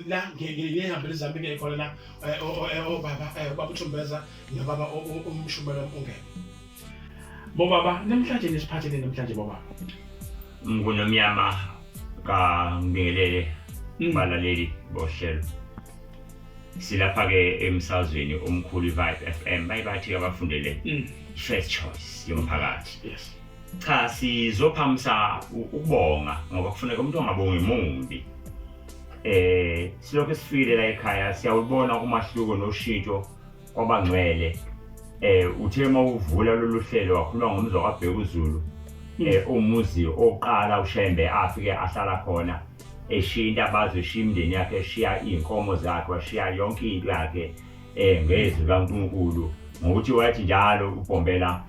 la ngihambele izami ngekhona la baba uThumbeza nobaba umshumela ungeke. Bobaba namhlanje nisiphathele namhlanje bobaba. Ngunomnyama kaNgibingelele balaleli bohlelo. Silapha ke emsazweni omkhulu Vibe FM bayibathi abafundele first choice yomphakathi. Yes. Cha sizophamisa ukubonga ngoba kufuneka umuntu ongabongi imumbi. Silokho sifile la ekhaya siyawubona umahluko noshintsho kwabangcwele. Uthe mawuvula lolu hlelo wakhuluma ngomzwa kaBhekuzulu. Umuzi oqala uShembe afike ahlala khona eshinda bazoshiya imndeni yakhe eshiya inkomo zakhe washiya yonke into yakhe ngezwi kaNkulunkulu ngokuthi wathi njalo uBombela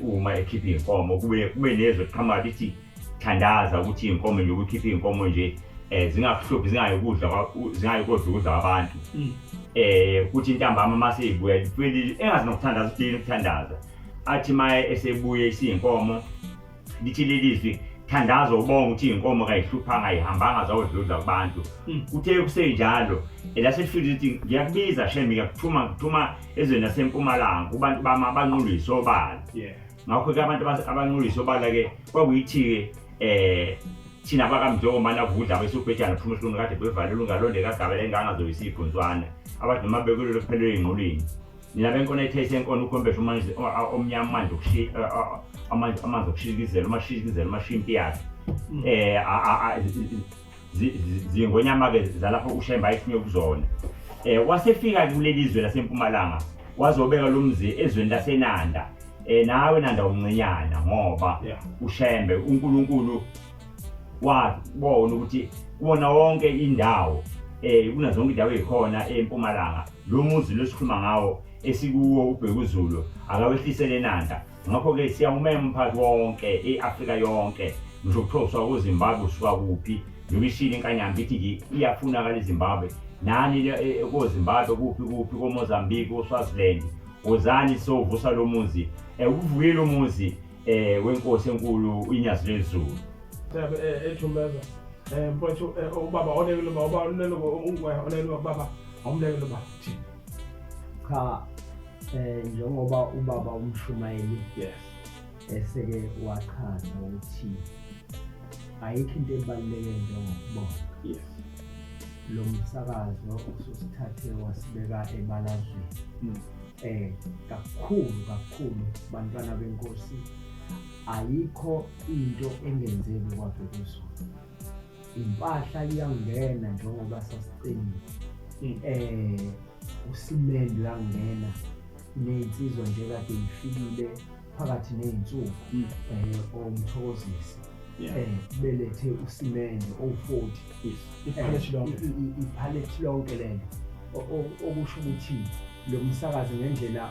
uma ekhipha inkomo kube nezwe qhamuka lithi thandaza ukuthi inkomo nje ukukhipha inkomo nje zingakuhluphi zingayikudla abantu kuthi intambama mase ibuya lipheli engazi nokuthandaza udini ukuthandaza athi maye esebuye isiyinkomo lithi lelizwi thandaza ubonga ukuthi inkomo kayihluphanga ayihambanga zawodlula kubantu uthe kusenjalo elaselifika ukuthi ngiyakubiza Shembe ngiyakuthuma ezweni laseMpumalanga kubantu bama banqulisa obala ngakho ke abantu abanqulisa obala ke kwakuyithi ke thina bakamdoma navudla besubhejana phuma isiqunu kade bevalele ungalonde kagabele engangazoyisiphunzwana abantu noma bekulelo kuphelele ingqulini nina benkona ethese enkona ukhombesha manje omnyama manje amanzi okushikizela amashimpi yakhe zingonyama ke zalapho uShembe ayifunye ukuzona wasefika kulelizwe laseMpumalanga wazobeka lo mzi ezweni laseNanda nawe Nanda umncinyana ngoba uShembe uNkulunkulu wabona ukuthi kubona wonke indawo kuna zonke indawo ezikhona eMpumalanga lo muzi lesikhuluma ngawo esikuwo uBhekuzulu akawehlisele Nanda ngakho ke siyawumema umphakathi wonke eAfrika yonke ngisho kuthoswa kuZimbabwe usuka kuphi nobishini inkanyamba ithi iyafuna eZimbabwe nani koZimbabwe kuphi koMozambique koSwaziland ozani sovusa lo muzi ukuvukela umuzi wenkosi enkulu iNyazi leZulu Thumbeza mfowethu ubaba onekile baba onekile baba awumlekile baba cha njengoba ubaba umshumayeli eseke wachaza ukuthi ayikho into ebaluleke njengokubonga lo msakazo ususithathe wasibeka ebalazweni kakhulu bantwana benkosi ayikho into engenzeki kwaBhekuzulu impahla iyangena njengoba sasicelile usimende uyangena nezinsizwa nje kade ifikile phakathi nezinsuku omthokozisi belethe usimende o40 iphalethi lonke lento okusho ukuthi lo msakazi ngendlela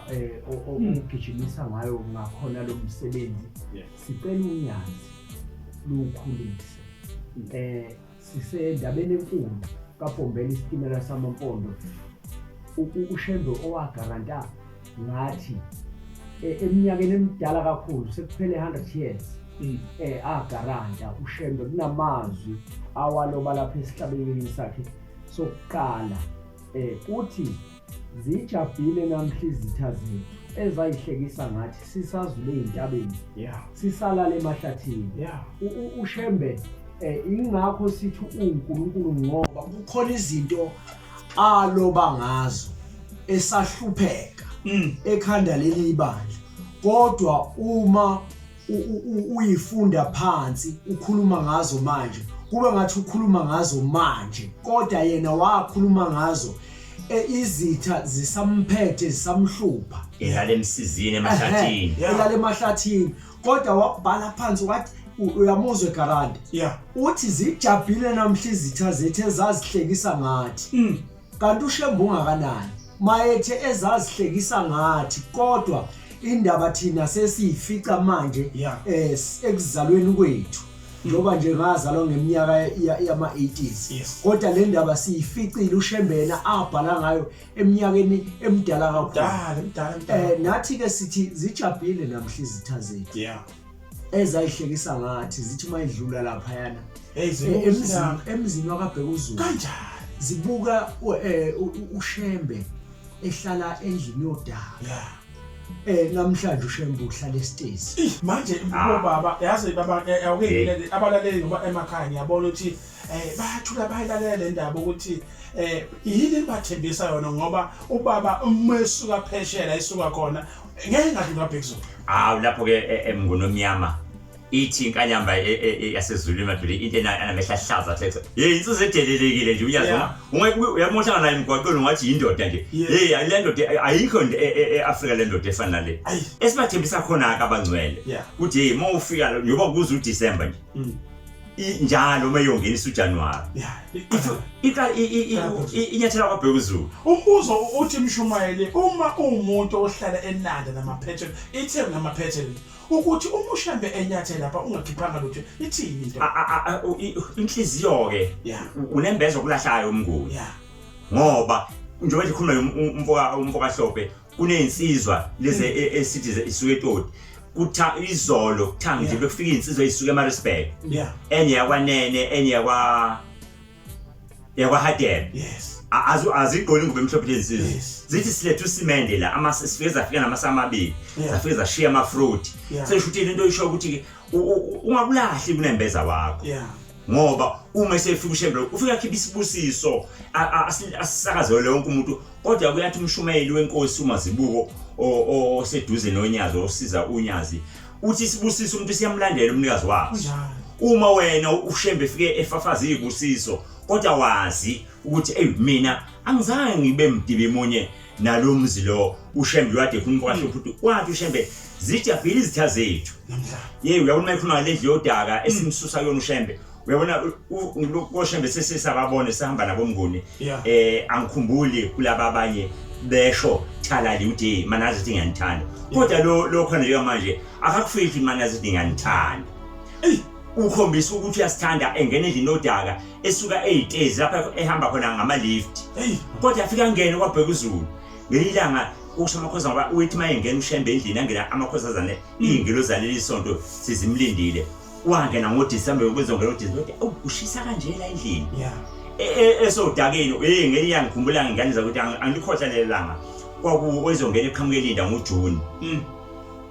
ogijimisa ngayo ngakhona lo msebenzi sicela unyazi lukhulise sisendabeni enkulu kaBombela isitimela samaMpondo uShembe owagaranta ngathi eminyakeni emidala kakhulu sekuphele 100 years agaranta uShembe kunamazwi awaloba lapha esihlabeleni sakhe sokuqala uthi zijabhile namhla izitha zethu ezayihlekisa ngathi sisazule ezintabeni sisalala emahlathini uShembe ingakho sithi uNkulunkulu ngoba kukhona izinto aloba ngazo esahlupheka ekhanda leli ibandla kodwa uma uyifunda phansi ukhuluma ngazo manje kube ngathi ukhuluma ngazo manje kodwa yena wakhuluma ngazo izitha zisamphethe zisamhlupha elale emsizini emahlathini kodwa wabhala phansi wathi uyamuzwe garant uthi zijabhile namhla izitha zethu ezazihlekisa ngathi kanti uShembe ungakanani mayethe ezazihlekisa ngathi kodwa indaba thina sesiyifica manje ekuzalweni kwethu njoba nje ngazalwa ngeminyaka yama-80s kodwa le ndaba siyificile uShembe yena abhala ngayo eminyakeni emidala kakhulu nathi ke sithi zijabhile namhla izitha zethu ezayihlekisa ngathi zithi mayidlula lapha yana emzini wakaBhekuzulu zibuka uShembe ehlala endlini yodaba. Namhlanje uShembe uhlala eStezi. Manje baba yazi baba awukele abalaleli ngoba emakhaya ngiyabona ukuthi bayathula bayilalela le ndaba ukuthi yini bathembisa yona ngoba ubaba umesuka pheshela isuka khona ngeke ngathi ngabhekuzona. Lapho ke emngonomnyama ithi inkanyamba yasezulu emadlule into enamehla hlaza hle insizwe edelelekile nje uyazi uyamoshana naye emgwaqweni ungathi indoda nje le ndoda ayikho eAfrika le ndoda efana le esibathembisa khona ke abangcwele kuthi mawufika njoba kuza uDecember nje njalo mayongenisa uJanuary inyathela kwaBhekuzulu umbuzo uthi Mshumayeli uma umuntu ohlala eNanda namaphethelo ithe namaphethelo ukuthi uma uShembe enyathela lapha ungakhiphanga lutho ithini into inhliziyo ke unembezo kulahlayo umnguni ngoba njengoba ikhuluma umfoka Hlophe kunensizwa leze esithi isuke eToti kutha izolo kuthanga nje bekufika insizwa isuke eMaritzburg enye yakwanene enye yakwa Hadebe azigqoli ngube emhlophe lezizwe zithi silethe usimende la amasifike zafika namasama amabili zafike zashiya ama fruit seshuthi into isho ukuthi ungabulahli kunembeza wakho ngoba uma esefika uShembe ufika khipha isibusiso asisakazwe lonke umuntu kodwa kuyathi umshumayeli wenkosi uMazibuko oseduze noNyazi osiza uNyazi uthi isibusiso umuntu siyamlandela umnikazi wakhe uma wena uShembe efike efafaza izibusiso kodwa wazi ukuthi mina angizange ngibe mdibi munye nalomzi lo uShembe wade kumfoka Hlophe wathi uShembe zijabhile izitha zethu namhlanje uyabona mayikhuluma le ndlu yodaka esimsusa yona uShembe uyabona uShembe sesisababone sihamba nabomnguni angikhumbuli kulaba abanye besho thalali uthi manazi ukuthi ngiyanithanda kodwa lo khona nje manje akakufiki manazi ukuthi ngiyanithanda ukhombisa ukuthi uyasithanda engene endlini yodaka esuka eYitezi lapha ehamba khona ngama lift kodwa afika ngene kwaBhekuzulu ngelilanga uShamakhoza ngoba uthi mayengena uShembe endlini angena amakhosazane ingilozane lisonto sizimlindile wangena ngoDecember ukuzongena uDecember ushisa kanje la endlini esodakeni ngeke ngiyangikhumbula ngiganiza ukuthi angikhohlalelanga kwakuwezongena eqhamukelinda ngoJune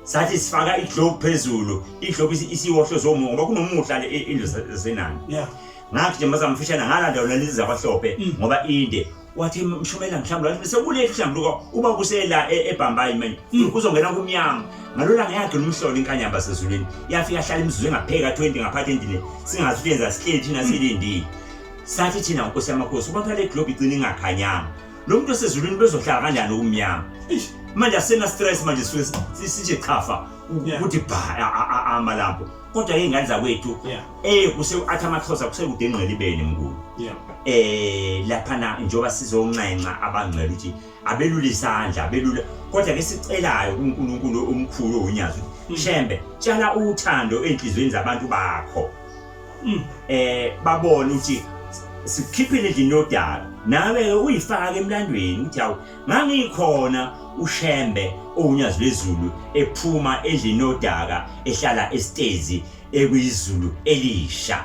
sathi sifaka iglobe phezulu iglobe isiwohlo zomo ngoba kunomuhla indlu zenani ngathi nje mazamfishana ngalanda lona lezi zabahlophe ngoba inde wathi Mshumayeli mhlawumbe wathi sekulethe mhlawumbe uba kusela eBhambayi manje uzongena kumnyama ngalola ngiyakhe nomhlolo inkanyamba sezulwini yafika hlala imizuzwe engapheka 20 ngaphathe endini singazilenza sihleli thina silindile sathi thina nkosi yamakhosi uba phela iglobe igcina ingakhanyanga lo muntu osezulwini bezohlala kanjani kumnyama manje asena stress manje sije chafa ukuthi amalampo kodwa ingane zakwethu kuse athi amaXhosa kusekude enqelibeni mnguni lapha njengoba sizoncenca abangcwele ukuthi abelula isandla abelula kodwa ke sicelayo uNkulunkulu omkhulu uNyazi Shembe tshala uthando enhlizweni zabantu bakho babone ukuthi sikhiphile endlini yodala nawe uyifaka emlandweni uthi awu ngangikhona uShembe uNyazi lezulu ephuma endlini yodaka ehlala eStezi ekuyizulu elisha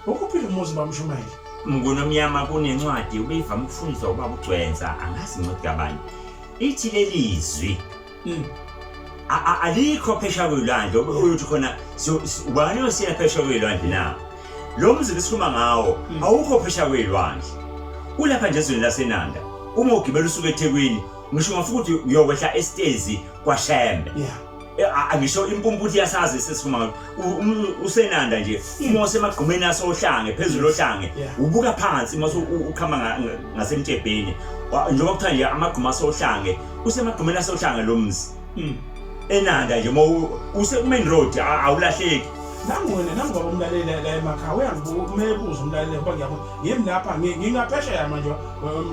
ukuphila umuzi baMshumayeli mngonomnyama kunencwadi ubeyivama ukufundiswa ubaba uGcwensa angazi incwadi kabani ithi lelizwi alikho phesha kwelwandle uyothi khona ubani osiyena phesha kwelwandle na lo mzi lesikhuluma ngawo awukho phesha kwelwandle ulapha nje ezweni laseNanda uma ugibela usuka eThekwini ngisho ngafuna ukuthi uyokwehla eStezi kwaShembe angisho impumputhi yasazi sesikhuluma useNanda nje uma usemagqumeni asohlange phezulu ohlange ubuka phansi mase ukhama ngasemtshebheni njengoba kuthiwa nje amagquma asohlange usemagqumeni asohlange lo mzi eNanda nje use main road awulahleki nangoba umlaleli la emakhaya uyangibuza umlaleli ngoba ngiyabona yimi lapha ngingaphesheya manje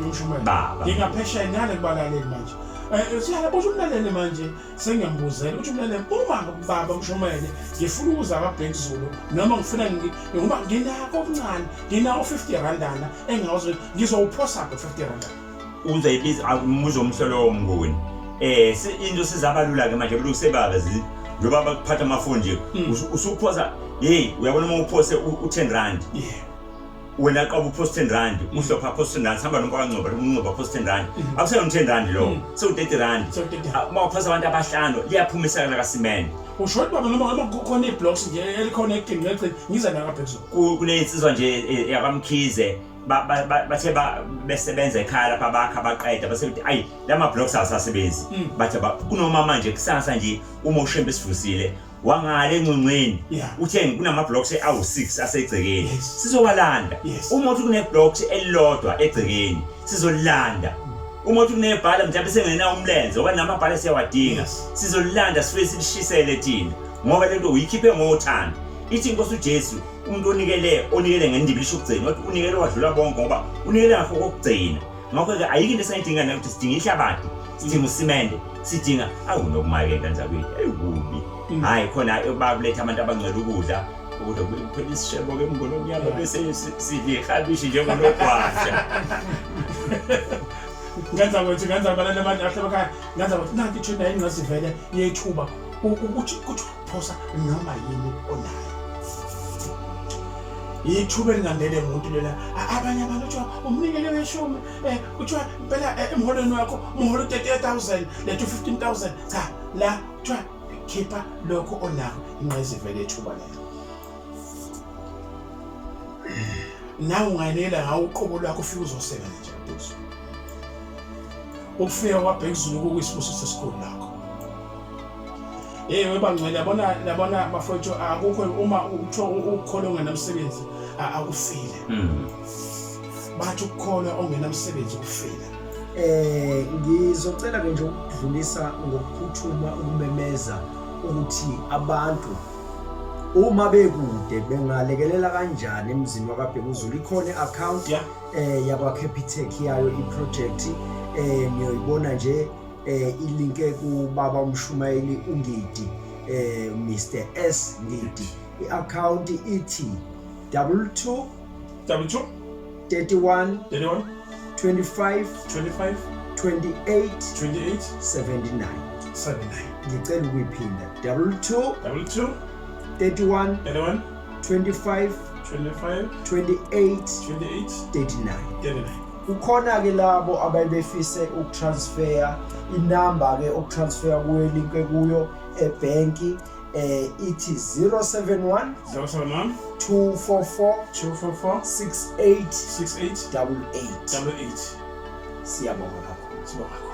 Mshumayeli ngingaphesheya ngale kubalaleli manje siyabona umlaleli manje sengiyambuzela ukuthi umlaleli uma baba Mshumayeli ngifuna ukuza kwaBhekuzulu noma ngifuna ngoba nginako okuncane nginawo 50 randana engawazi ngizowuphosa ku 50 randana uzayibiza umuzo umhlolo womnguni into sizabalula ke manje bulusebazi njoba bakuphatha amafoni nje usuphosa uyabona uma uphose u10 rand wena xa upost 10 rand uhlopha post 10 rand hamba nompa kaNgcobo post 10 rand akuseyo 10 rand lo so 30 rand mawuphasa abantu abahlanu liyaphumisa la kasimende usho baba noma kukhona iblocks nje eliconnecting ngecela ngiza la phezulu kunensizwa nje yakamkhize bathe besebenza ekhaya lapha bakha baqeda basethi ayi lama blocks asasebenzi bathi kunoma manje kusasa nje uma ushembe sivusile wangale encungweni uthe kunama blocks awu6 asegcekeni sizowalanda uma uthi kune blocks elilodwa egcekeni sizolanda uma uthi kunebhala mhlawumbe sengena umlenze oba namabhala siyawadinga sizolanda sifike silishisele thina ngoba lento uyikhiphe ngothando ithi inkosi uJesu umuntu onikele ngendibili shokugcina wathi unikele wadlula bonke ngoba unikele ngakho kokugcina ngakho ke ayikho into esayidinga nayo ukuthi sidinga ihlabathi sidinga usimende sidinga awunokumakela nzakwethu ayikubi hayi khona bakuletha abantu abangcela ukudla phela isishebo ke mngolonyalo bese sidle ikhabishi njengonogwasha ngenza balale manje ahlebaka ngenza ukuthi nathi thina engazivele yethuba ukuthi phosa noma yini onayo ithuba elingandele umuntu lela abanye abantu uthi umnikele weshumi kuthiwa phela emholweni wakho umholo 30000 lethu 15000 cha la kuthiwa khipha lokho onakho ingqayizivele ethuba lelo nawe ungayilela ngawo uqobo lwakho ufike uzosebenza nje phezulu ukufika kwaBhekuzulu kokuyisibusiso sesikole lakho webangcwele yabona bafowethu akukho uma ukukholwa ongenamsebenzi akufile bathi ukukholwa ongenamsebenzi ufile ngizocela ke nje ukudlulisa ngokuphuthuma ukumemeza ukuthi abantu uma bekude bengalekelela kanjani emzini wakaBhekuzulu ikhona iaccount yakwa Capitec yayo iproject niyoyibona nje ilink kubaba uMshumayeli uNgidi Mr S Ngidi iaccount ithi 22 32 31 31 25 25 28 28 79 ngicela ukuyiphinda 22 32 31 31 25 25 28 28 39 ukhona ke labo ababefise ukutransfer inamba ke ukutransfer kuyo link kuyo ebanki ithi 071 244 68 68 88 88 siyabonga kakhulu.